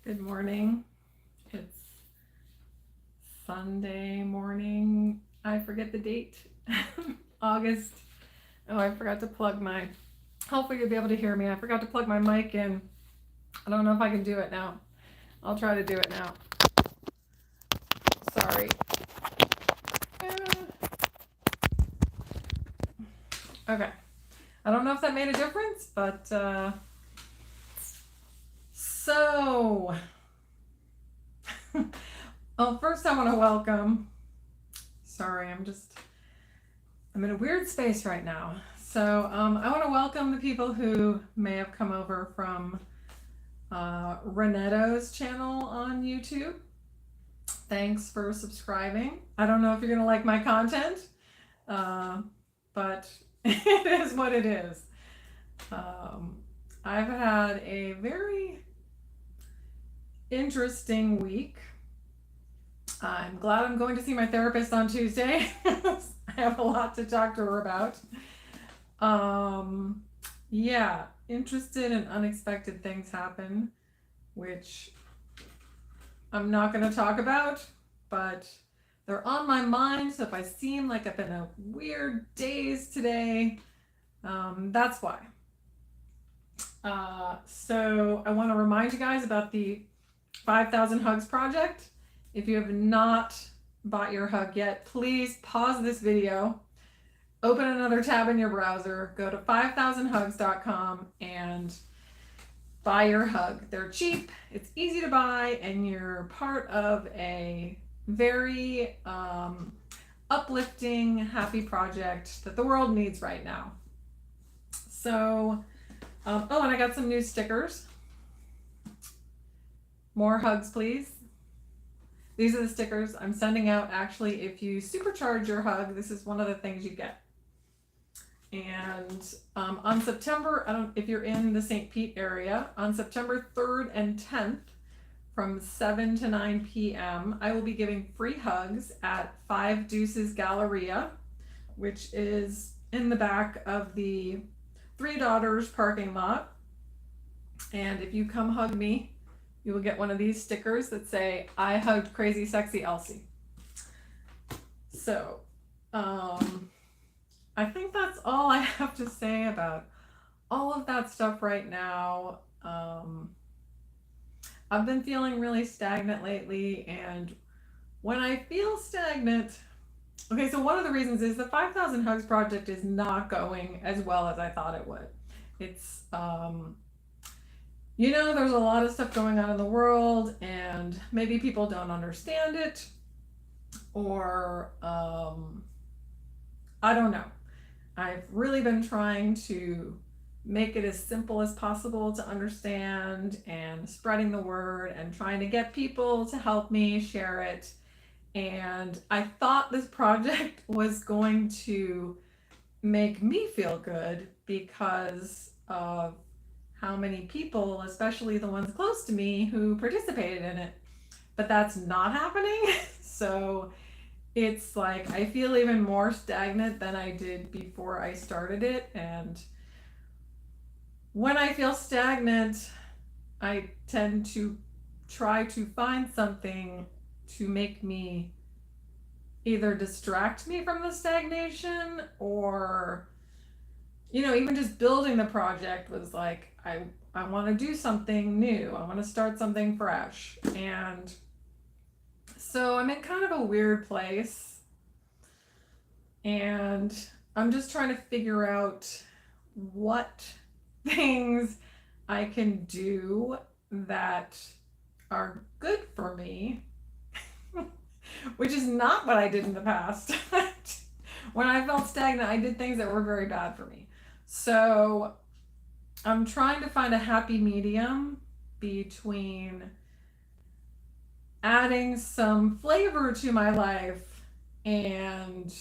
Good morning. It's Sunday morning. I forget the date. August. Oh, I forgot to plug my. Hopefully, you'll be able to hear me. I forgot to plug my mic in. I don't know if I can do it now. I'll try to do it now. Sorry. Okay. I don't know if that made a difference, but so. Well, first I want to welcome. Sorry, I'm in a weird space right now. So I want to welcome the people who may have come over from Reneto's channel on YouTube. Thanks for subscribing. I don't know if you're going to like my content, but it is what it is. I've had a very interesting week. I'm glad I'm going to see my therapist on Tuesday. I have a lot to talk to her about. Yeah, interested and unexpected things happen, which I'm not going to talk about, but they're on my mind. So if I seem like I've been a weird daze today, that's why. So I want to remind you guys about the 5,000 Hugs Project. If you have not bought your hug yet, please pause this video, open another tab in your browser, go to 5000hugs.com and buy your hug. They're cheap, it's easy to buy, and you're part of a very uplifting, happy project that the world needs right now. So, oh, and I got some new stickers. More hugs, please. These are the stickers I'm sending out. Actually, if you supercharge your hug, this is one of the things you get. And on September, if you're in the St. Pete area, on September 3rd and 10th from 7 to 9 p.m., I will be giving free hugs at Five Deuces Galleria, which is in the back of the Three Daughters parking lot. And if you come hug me, you will get one of these stickers that say, "I hugged Crazy Sexy Elsie." So, I think that's all I have to say about all of that stuff right now. I've been feeling really stagnant lately, and when I feel stagnant, okay, so one of the reasons is the 5,000 Hugs Project is not going as well as I thought it would. It's, there's a lot of stuff going on in the world, and maybe people don't understand it, or I don't know. I've really been trying to make it as simple as possible to understand and spreading the word and trying to get people to help me share it. And I thought this project was going to make me feel good because of how many people, especially the ones close to me, who participated in it. But that's not happening. So it's like I feel even more stagnant than I did before I started it. And when I feel stagnant, I tend to try to find something to make me either distract me from the stagnation, or even just building the project was like, I want to do something new. I want to start something fresh. And so I'm in kind of a weird place, and I'm just trying to figure out what things I can do that are good for me, which is not what I did in the past. When I felt stagnant, I did things that were very bad for me. So I'm trying to find a happy medium between adding some flavor to my life and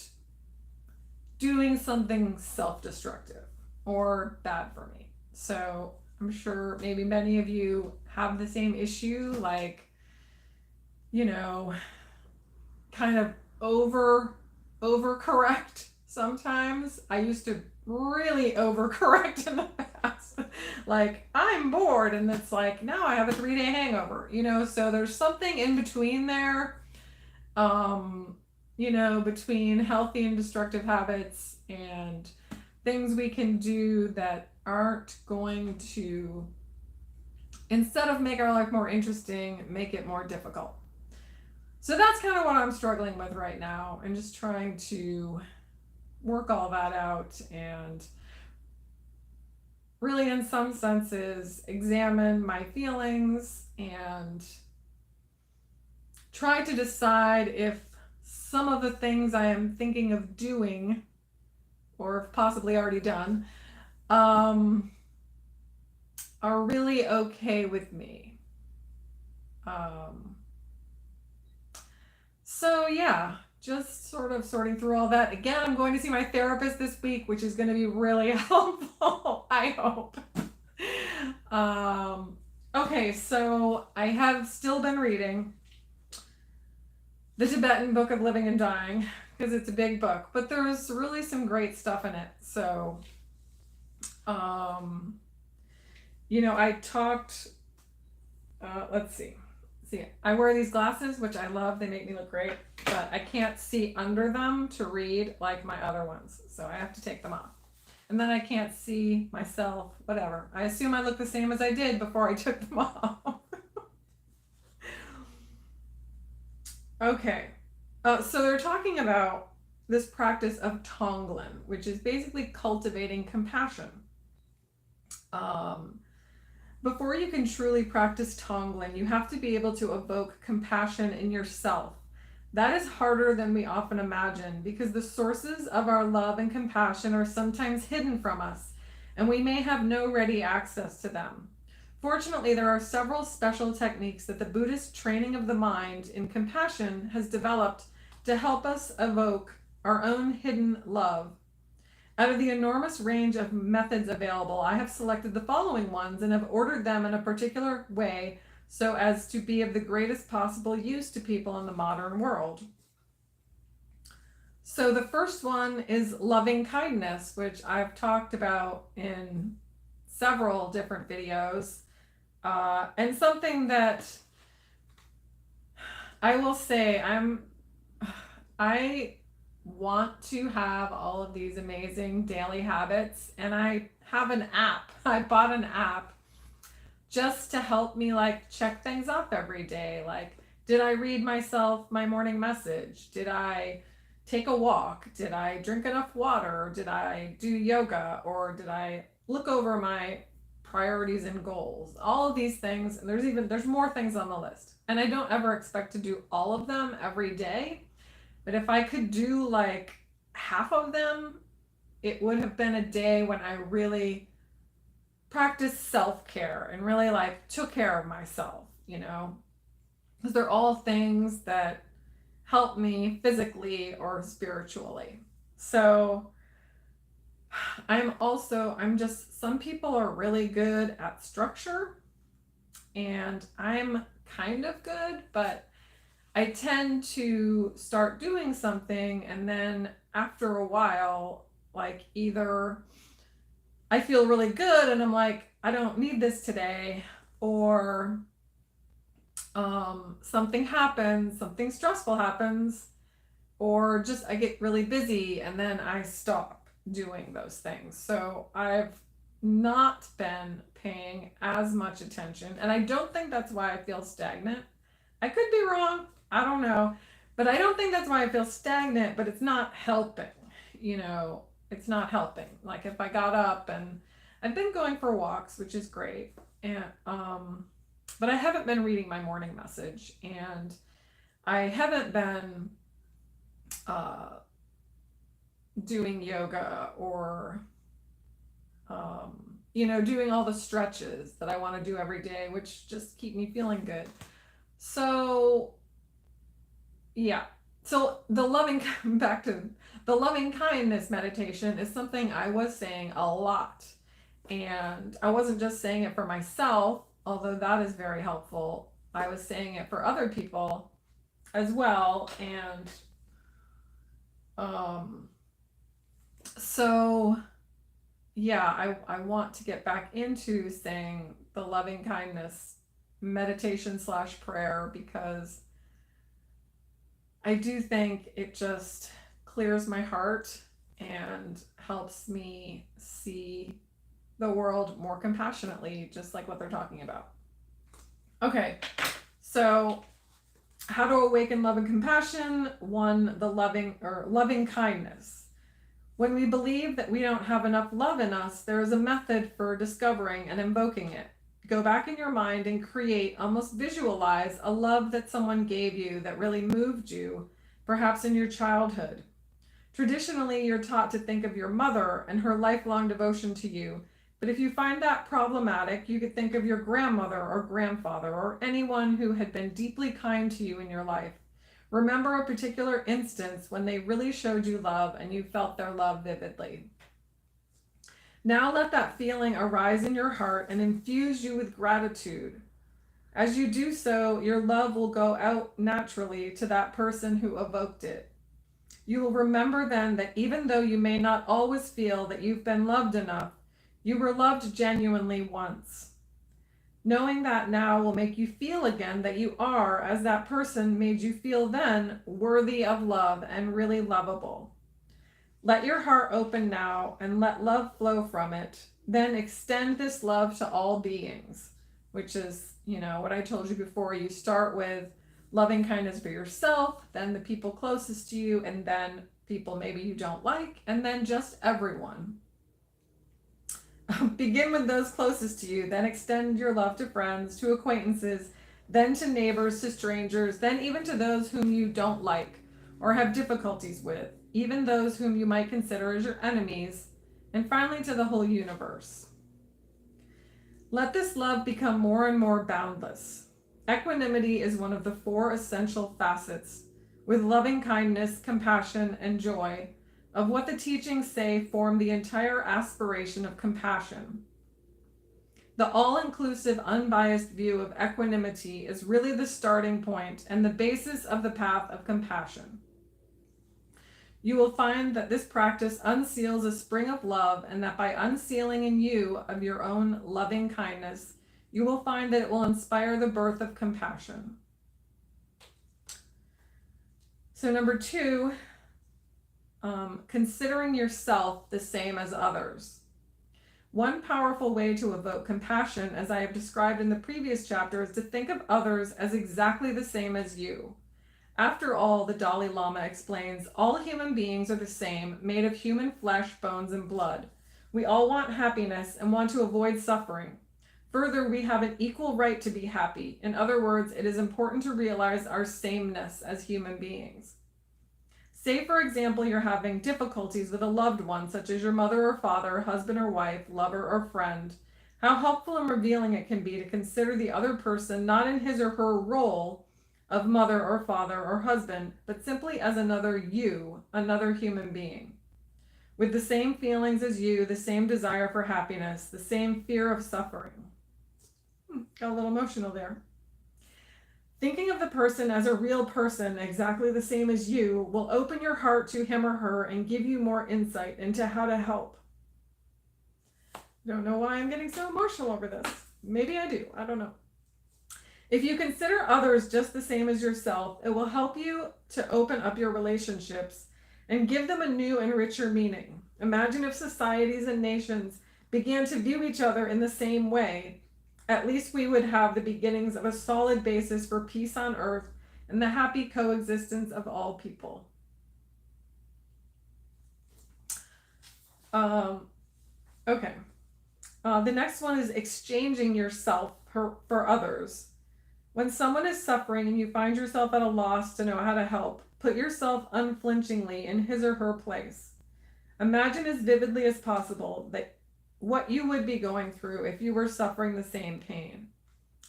doing something self-destructive or bad for me. So I'm sure maybe many of you have the same issue, like, kind of overcorrect sometimes. I used to really overcorrect in the past. Like, I'm bored, and it's like, now I have a 3-day hangover, so there's something in between there, um, between healthy and destructive habits and things we can do that aren't going to, instead of make our life more interesting, make it more difficult. So that's kind of what I'm struggling with right now, and just trying to work all that out and really, in some senses, examine my feelings and try to decide if some of the things I am thinking of doing, or possibly already done, um, are really okay with me. Um, so, yeah, just sort of sorting through all that. Again, I'm going to see my therapist this week, which is going to be really helpful, I hope. Um, okay, so I have still been reading the Tibetan Book of Living and Dying because it's a big book, but there's really some great stuff in it. So, um, I talked. Let's see. I wear these glasses, which I love. They make me look great, but I can't see under them to read like my other ones, so I have to take them off. And then I can't see myself, whatever. I assume I look the same as I did before I took them off. Okay. So they're talking about this practice of Tonglen, which is basically cultivating compassion. Um, Before you can truly practice Tonglen, you have to be able to evoke compassion in yourself. That is harder than we often imagine because the sources of our love and compassion are sometimes hidden from us, and we may have no ready access to them. Fortunately, there are several special techniques that the Buddhist training of the mind in compassion has developed to help us evoke our own hidden love. Out of the enormous range of methods available, I have selected the following ones and have ordered them in a particular way so as to be of the greatest possible use to people in the modern world. So the first one is loving kindness, which I've talked about in several different videos, and something that I will say I want to have all of these amazing daily habits, and I have an app. I bought an app just to help me like check things off every day. Like, did I read myself my morning message? Did I take a walk? Did I drink enough water? Did I do yoga? Or did I look over my priorities and goals? All of these things, and there's more things on the list. And I don't ever expect to do all of them every day, but if I could do like half of them, it would have been a day when I really practiced self-care and really like took care of myself, because they're all things that help me physically or spiritually. So I'm just, some people are really good at structure, and I'm kind of good, but I tend to start doing something, and then after a while, like, either I feel really good and I'm like, I don't need this today, or something happens, something stressful happens, or just I get really busy and then I stop doing those things. So I've not been paying as much attention, and I don't think that's why I feel stagnant. I could be wrong, I don't know, but I don't think that's why I feel stagnant, but it's not helping, you know, it's not helping. Like, if I got up, and I've been going for walks, which is great, and but I haven't been reading my morning message, and I haven't been uh, doing yoga, or doing all the stretches that I want to do every day, which just keep me feeling good. So yeah. So back to the loving kindness meditation is something I was saying a lot. And I wasn't just saying it for myself, although that is very helpful. I was saying it for other people as well. And so I want to get back into saying the loving kindness meditation slash prayer because I do think it just clears my heart and helps me see the world more compassionately, just like what they're talking about. Okay, so how to awaken love and compassion. One, the loving kindness. When we believe that we don't have enough love in us, there is a method for discovering and invoking it. Go back in your mind and create, almost visualize, a love that someone gave you that really moved you, perhaps in your childhood. Traditionally, you're taught to think of your mother and her lifelong devotion to you, but if you find that problematic, you could think of your grandmother or grandfather or anyone who had been deeply kind to you in your life. Remember a particular instance when they really showed you love and you felt their love vividly. Now let that feeling arise in your heart and infuse you with gratitude. As you do so, your love will go out naturally to that person who evoked it. You will remember then that even though you may not always feel that you've been loved enough, you were loved genuinely once. Knowing that now will make you feel again that you are, as that person made you feel then, worthy of love and really lovable. Let your heart open now and let love flow from it. Then extend this love to all beings, which is, what I told you before. You start with loving kindness for yourself, then the people closest to you, and then people maybe you don't like, and then just everyone. Begin with those closest to you, then extend your love to friends, to acquaintances, then to neighbors, to strangers, then even to those whom you don't like or have difficulties with, even those whom you might consider as your enemies, and finally to the whole universe. Let this love become more and more boundless. Equanimity is one of the 4 essential facets, with loving kindness, compassion, and joy, of what the teachings say form the entire aspiration of compassion. The all-inclusive, unbiased view of equanimity is really the starting point and the basis of the path of compassion. You will find that this practice unseals a spring of love, and that by unsealing in you of your own loving kindness, you will find that it will inspire the birth of compassion. So number 2, considering yourself the same as others. One powerful way to evoke compassion, as I have described in the previous chapter, is to think of others as exactly the same as you. After all, the Dalai Lama explains, all human beings are the same, made of human flesh, bones, and blood. We all want happiness and want to avoid suffering. Further, we have an equal right to be happy. In other words, it is important to realize our sameness as human beings. Say, for example, you're having difficulties with a loved one, such as your mother or father, husband or wife, lover or friend. How helpful and revealing it can be to consider the other person not in his or her role of mother or father or husband, but simply as another you, another human being, with the same feelings as you, the same desire for happiness, the same fear of suffering. Got a little emotional there. Thinking of the person as a real person, exactly the same as you, will open your heart to him or her and give you more insight into how to help. Don't know why I'm getting so emotional over this. Maybe I do. I don't know. If you consider others just the same as yourself, it will help you to open up your relationships and give them a new and richer meaning. Imagine if societies and nations began to view each other in the same way. At least we would have the beginnings of a solid basis for peace on earth and the happy coexistence of all people. Okay. The next one is exchanging yourself for others. When someone is suffering and you find yourself at a loss to know how to help, put yourself unflinchingly in his or her place. Imagine as vividly as possible that what you would be going through if you were suffering the same pain.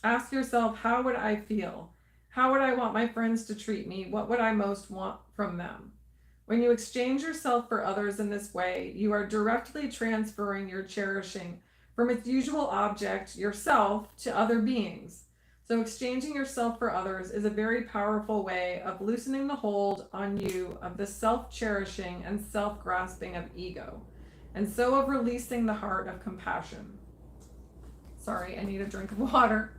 Ask yourself, how would I feel? How would I want my friends to treat me? What would I most want from them? When you exchange yourself for others in this way, you are directly transferring your cherishing from its usual object, yourself, to other beings. So exchanging yourself for others is a very powerful way of loosening the hold on you of the self-cherishing and self-grasping of ego. and so of releasing the heart of compassion. Sorry, I need a drink of water.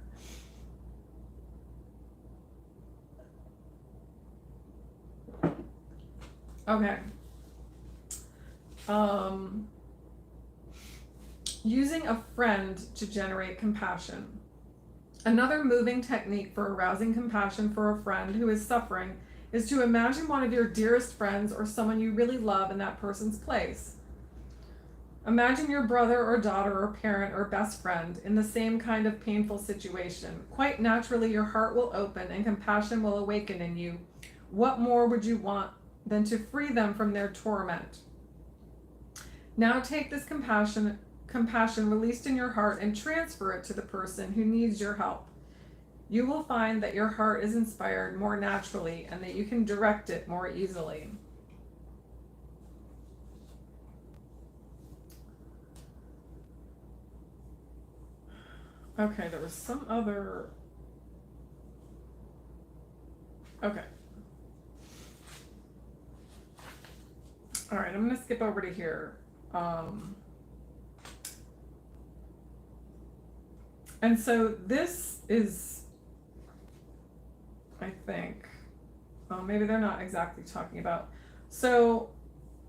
Okay. Using a friend to generate compassion. Another moving technique for arousing compassion for a friend who is suffering is to imagine one of your dearest friends or someone you really love in that person's place. Imagine your brother or daughter or parent or best friend in the same kind of painful situation. Quite naturally, your heart will open and compassion will awaken in you. What more would you want than to free them from their torment? Now take this compassion released in your heart and transfer it to the person who needs your help. You will find that your heart is inspired more naturally and that you can direct it more easily. Okay, there was some other. Okay. All right, I'm going to skip over to here. And so this is, I think, maybe they're not exactly talking about. So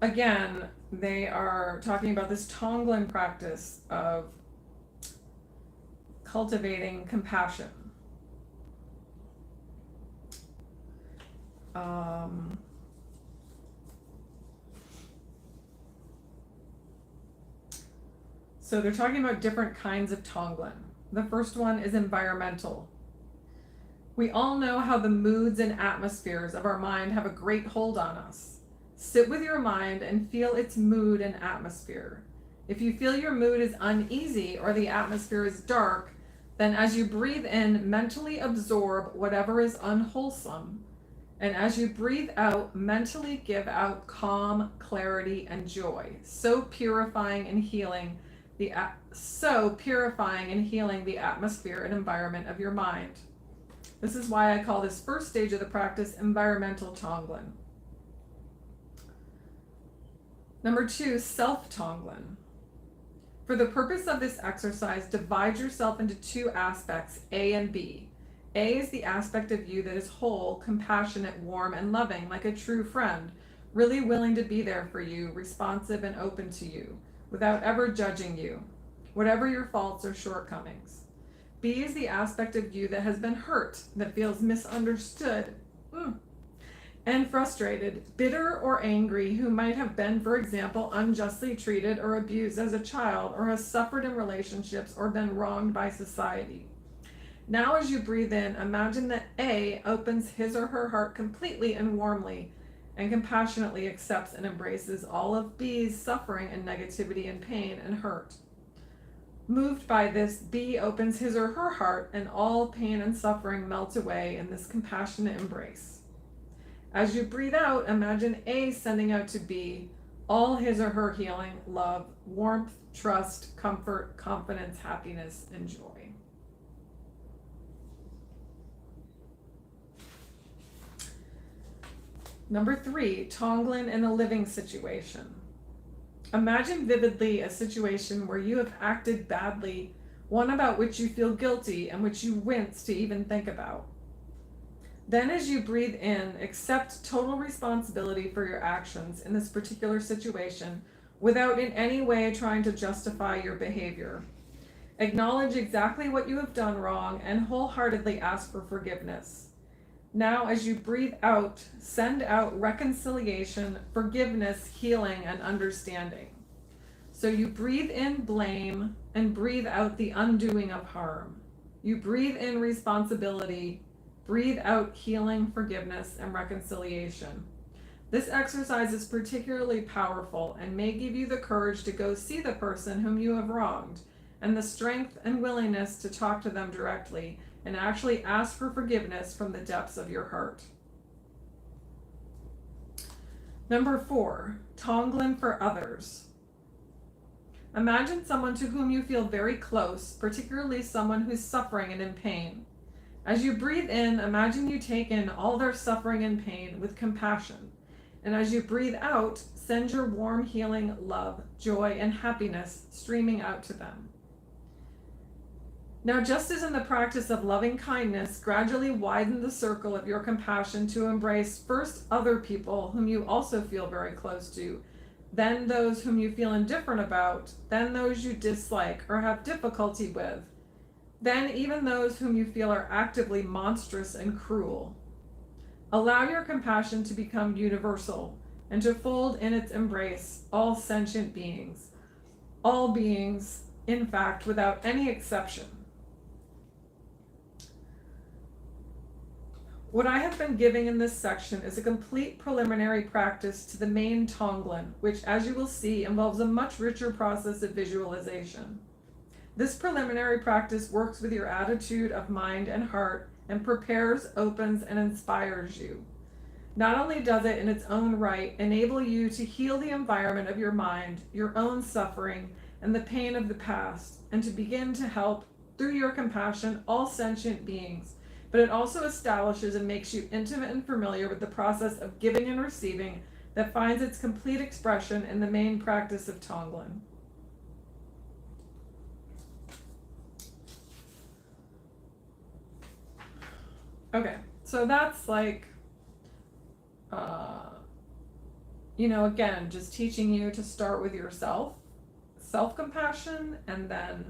again, they are talking about this Tonglen practice of cultivating compassion. So they're talking about different kinds of Tonglen. The first one is environmental. We all know how the moods and atmospheres of our mind have a great hold on us. Sit with your mind and feel its mood and atmosphere. If you feel your mood is uneasy or the atmosphere is dark, then as you breathe in, mentally absorb whatever is unwholesome. And as you breathe out, mentally give out calm, clarity, and joy, so purifying and healing the atmosphere and environment of your mind. This is why I call this first stage of the practice environmental Tonglen. Number 2, self-Tonglen. For the purpose of this exercise, divide yourself into 2 aspects, A and B. A is the aspect of you that is whole, compassionate, warm, and loving, like a true friend, really willing to be there for you, responsive and open to you, without ever judging you, whatever your faults or shortcomings. B is the aspect of you that has been hurt, that feels misunderstood and frustrated, bitter or angry, who might have been, for example, unjustly treated or abused as a child, or has suffered in relationships or been wronged by society. Now as you breathe in, imagine that A opens his or her heart completely and warmly and compassionately accepts and embraces all of B's suffering and negativity and pain and hurt. Moved by this, B opens his or her heart and all pain and suffering melt away in this compassionate embrace. As you breathe out, imagine A sending out to B all his or her healing, love, warmth, trust, comfort, confidence, happiness, and joy. Number 3, Tonglen in a living situation. Imagine vividly a situation where you have acted badly, one about which you feel guilty and which you wince to even think about. Then as you breathe in, accept total responsibility for your actions in this particular situation without in any way trying to justify your behavior. Acknowledge exactly what you have done wrong and wholeheartedly ask for forgiveness. Now, as you breathe out, send out reconciliation, forgiveness, healing, and understanding. So you breathe in blame and breathe out the undoing of harm. You breathe in responsibility, breathe out healing, forgiveness, and reconciliation. This exercise is particularly powerful and may give you the courage to go see the person whom you have wronged, and the strength and willingness to talk to them directly and actually ask for forgiveness from the depths of your heart. Number 4, Tonglen for others. Imagine someone to whom you feel very close, particularly someone who's suffering and in pain. As you breathe in, imagine you take in all their suffering and pain with compassion. And as you breathe out, send your warm, healing love, joy, and happiness streaming out to them. Now, just as in the practice of loving kindness, gradually widen the circle of your compassion to embrace first other people whom you also feel very close to, then those whom you feel indifferent about, then those you dislike or have difficulty with, then even those whom you feel are actively monstrous and cruel. Allow your compassion to become universal and to fold in its embrace all sentient beings, all beings, in fact, without any exception. What I have been giving in this section is a complete preliminary practice to the main Tonglen, which, as you will see, involves a much richer process of visualization. This preliminary practice works with your attitude of mind and heart and prepares, opens, and inspires you. Not only does it in its own right enable you to heal the environment of your mind, your own suffering, and the pain of the past, and to begin to help, through your compassion, all sentient beings, but it also establishes and makes you intimate and familiar with the process of giving and receiving that finds its complete expression in the main practice of Tonglen. Okay, so that's like, again, just teaching you to start with yourself, self-compassion, and then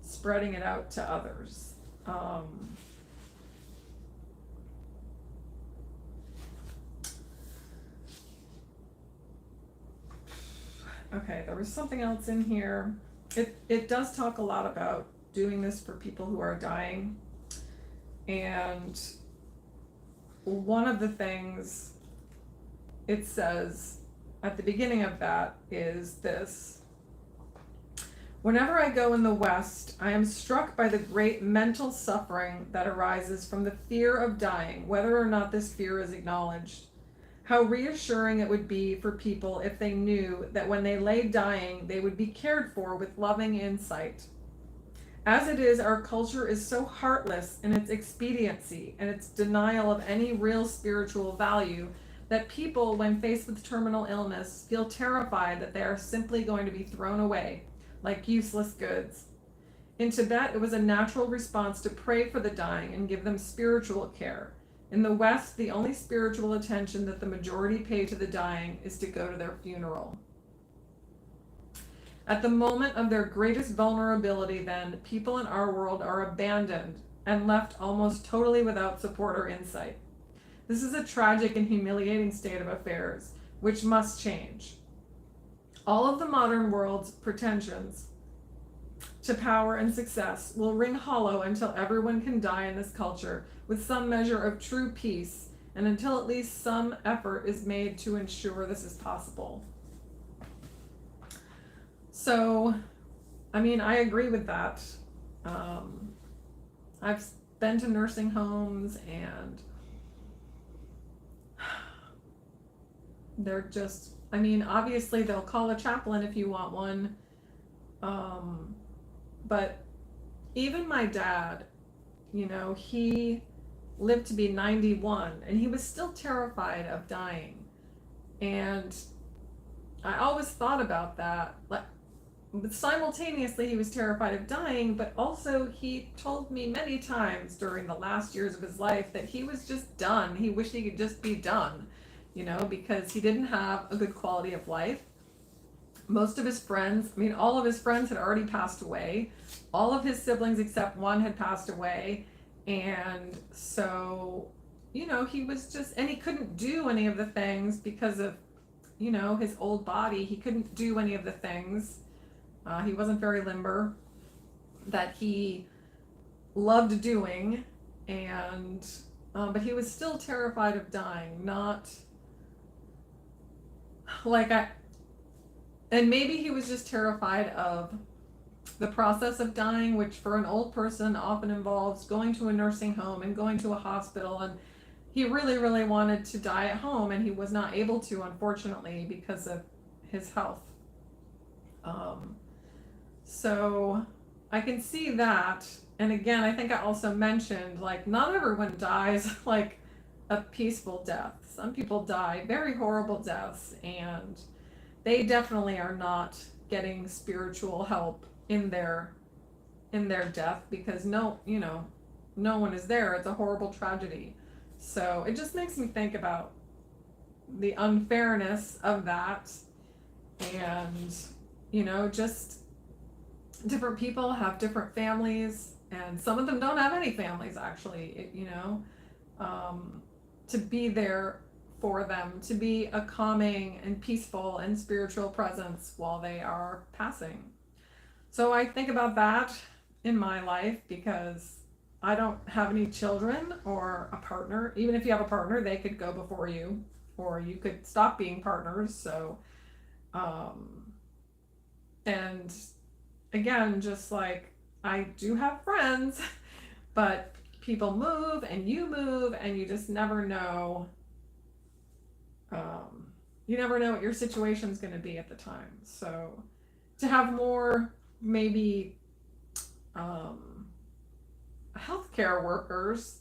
spreading it out to others. Okay, there was something else in here. It does talk a lot about doing this for people who are dying. And one of the things it says at the beginning of that is this: whenever I go in the West, I am struck by the great mental suffering that arises from the fear of dying, whether or not this fear is acknowledged. How reassuring it would be for people if they knew that when they lay dying, they would be cared for with loving insight. As it is, our culture is so heartless in its expediency and its denial of any real spiritual value that people, when faced with terminal illness, feel terrified that they are simply going to be thrown away like useless goods. In Tibet, it was a natural response to pray for the dying and give them spiritual care. In the West, the only spiritual attention that the majority pay to the dying is to go to their funeral. At the moment of their greatest vulnerability, then, people in our world are abandoned and left almost totally without support or insight. This is a tragic and humiliating state of affairs, which must change. All of the modern world's pretensions to power and success will ring hollow until everyone can die in this culture with some measure of true peace, and until at least some effort is made to ensure this is possible. So, I mean, I agree with that. I've been to nursing homes, and they're just, I mean, obviously they'll call a chaplain if you want one. But even my dad, he lived to be 91, and he was still terrified of dying. And I always thought about that. But simultaneously, he was terrified of dying, but also he told me many times during the last years of his life that he was just done. He wished he could just be done, because he didn't have a good quality of life. Most of his friends, all of his friends had already passed away. All of his siblings except one had passed away. And so, he was just, and he couldn't do any of the things because of, his old body. He couldn't do any of the things. He wasn't very limber that he loved doing. And, but he was still terrified of dying, not like and maybe he was just terrified of the process of dying, which for an old person often involves going to a nursing home and going to a hospital. And he really, really wanted to die at home, and he was not able to, unfortunately, because of his health. So I can see that. And again, I think I also mentioned, not everyone dies, a peaceful death. Some people die very horrible deaths, and they definitely are not getting spiritual help in their death because no one is there. It's a horrible tragedy. So it just makes me think about the unfairness of that, and just different people have different families, and some of them don't have any families actually. Um, to be there for them, to be a calming and peaceful and spiritual presence while they are passing. So I think about that in my life because I don't have any children or a partner. Even if you have a partner, they could go before you, or you could stop being partners. So, um, and again, just like I do have friends, but people move and you just never know. You never know what your situation's going to be at the time. So to have more maybe healthcare workers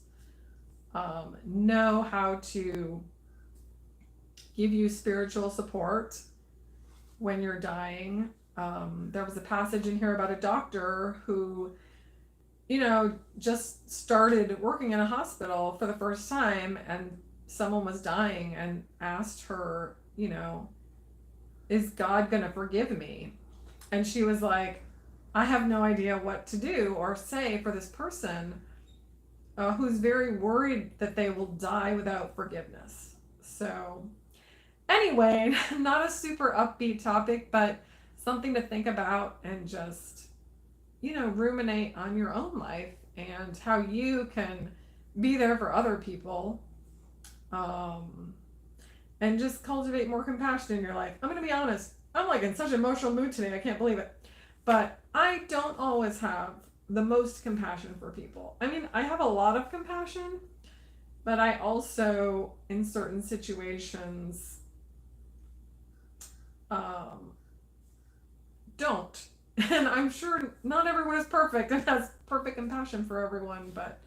know how to give you spiritual support when you're dying. There was a passage in here about a doctor who, just started working in a hospital for the first time, and someone was dying and asked her, is God going to forgive me? And she was like, I have no idea what to do or say for this person who's very worried that they will die without forgiveness. So, anyway, not a super upbeat topic, but something to think about and just, ruminate on your own life and how you can be there for other people, um, and just cultivate more compassion in your life. I'm going to be honest, I'm like in such an emotional mood today, I can't believe it. But I don't always have the most compassion for people. I mean, I have a lot of compassion, but I also, in certain situations, um, don't. And I'm sure not everyone is perfect and has perfect compassion for everyone, but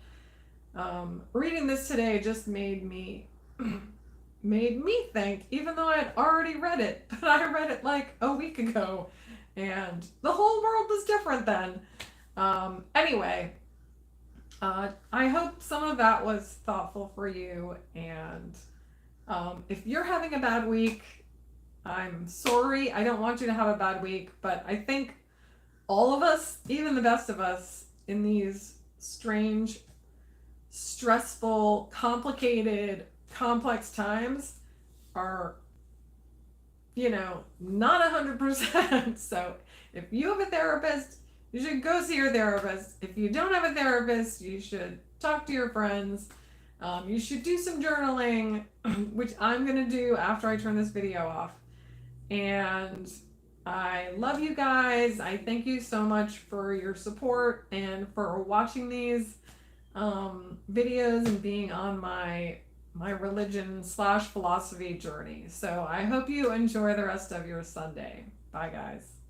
reading this today just made me think, even though I had already read it, but I read it like a week ago, and the whole world was different then. Anyway, I hope some of that was thoughtful for you, and if you're having a bad week, I'm sorry. I don't want you to have a bad week, but I think all of us, even the best of us, in these strange, stressful, complicated, complex times are, not 100%. So if you have a therapist, you should go see your therapist. If you don't have a therapist, you should talk to your friends. You should do some journaling, which I'm going to do after I turn this video off. And I love you guys. I thank you so much for your support and for watching these videos and being on my religion / philosophy journey. So I hope you enjoy the rest of your Sunday. Bye, guys.